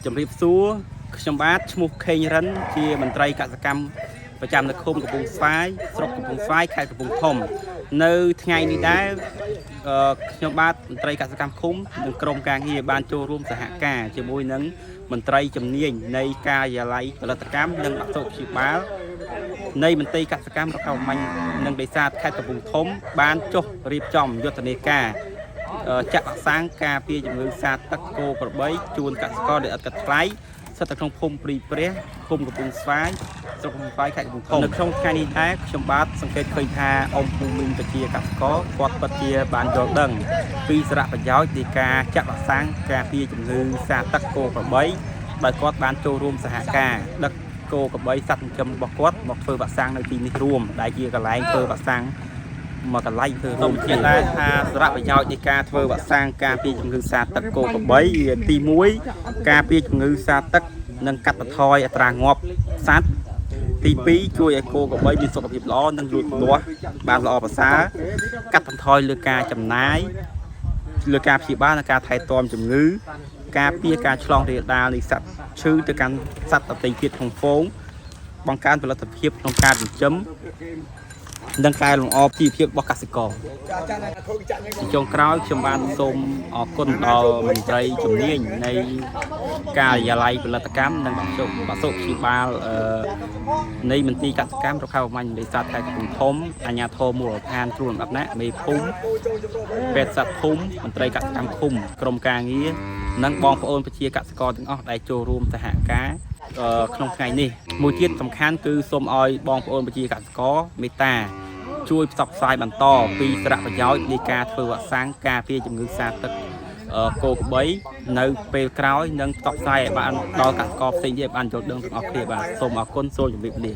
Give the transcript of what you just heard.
ជំរាបសួរខ្ញុំបាទឈ្មោះខេងរិនជាមន្ត្រីកសិកម្មប្រចាំនៅឃុំកំពង់ស្វាយស្រុកកំពង់ស្វាយខេត្តកំពង់ធំនៅថ្ងៃនេះដែរខ្ញុំបាទមន្ត្រីកសិកម្មឃុំនិងក្រុមការងារបានចូលរួមសហការជាមួយនឹងមន្ត្រីជំនាញនៃការិយាល័យផលិតកម្មនិងអសុខភាពបាលនៃមន្ត្រីកសិកម្មរកៅមាញ់និងនេសាទខេត្តកំពង់ធំបានចុះរៀបចំយុទ្ធនាការចាក់វ៉ាក់សាំងការពារជំងឺសាទឹកគោក្របីជូនកសិករដែលឥតគិតថ្លៃស្ថិតនៅក្នុងភូមិព្រីព្រះឃុំកំពង់ស្វាយស្រុកកំពង់ស្វាយខេត្តកំពង់ធំនៅក្នុងថ្ងៃនេះដែរខ្ញុំបាទសង្កេតឃើញថាអង្គភូមិប្រជាកសិករគាត់ពិតជាបានយល់ដឹងពីសារៈប្រយោជន៍នៃការចាក់វ៉ាក់សាំងការពារជំងឺសាទឹកគោក្របីដោយគាត់បានចូលរួមសហការដឹកគោក្របីសត្វចិញ្ចឹមរបស់គាត់មកធ្វើវ៉ាក់សាំងនៅទីនេះរួមដែលជាកន្លែងធ្វើវ៉ាក់សាំងមកកន្លែងធ្វើរួមជាដែរថាសារៈប្រយោជន៍នៃការធ្វើវ៉ាក់សាំងការពារជំងឺសាទឹកគោក្របីទី1ការពារជំងឺសាទឹកនិងកាត់បន្ថយអត្រាងាប់សត្វទី2ជួយឲ្យគោក្របីមានសុខភាពល្អនិងលូតលាស់បានល្អប្រសើរកាត់បន្ថយលើការចំណាយលើការព្យាបាលនិងការថែទាំជំងឺការពារការឆ្លងរាលដាលនៃសត្វឈឺទៅកាន់សត្វដទៃទៀតក្នុងហ្វូងបង្កើនផលិតភាពក្នុងការចិញ្ចឹមនិងកែលម្អជីវភាពរបស់កសិករជាចុងក្រោយខ្ញុំបានសូមអរគុណដល់មន្ត្រីជំនាញនៃការិយាល័យផលិតកម្មនិងអសុខភាពបាលនៃមន្ទីរកសិកម្មរកៅមាញ់នេសាទខេត្តកំពង់ធំអាជ្ញាធរមូលដ្ឋានត្រួតពិនិត្យមេភូមិពេទ្យសត្វភូមិមន្ត្រីកសិកម្មឃុំក្រុមការងារនិងបងប្អូនប្រជាកសិករទាំងអស់ដែលចូលរួមសហការក្នុងថ្ងៃនេះមួយទៀតសំខាន់គឺសូមឲ្យបងប្អូនប្រជាកសិករមេត្តាជួយផ្សព្វផ្សាយបន្តពីសារៈប្រយោជន៍នៃការធ្វើវ៉ាក់សាំងការពារជំងឺសាទឹកគោក្របីនៅពេលក្រោយនិងផ្សព្វផ្សាយឲ្យបានដល់កសិករផ្សេងទៀតបានយល់ដឹងទាំងអស់គ្នាបាទសូមអរគុណសូមជម្រាបលា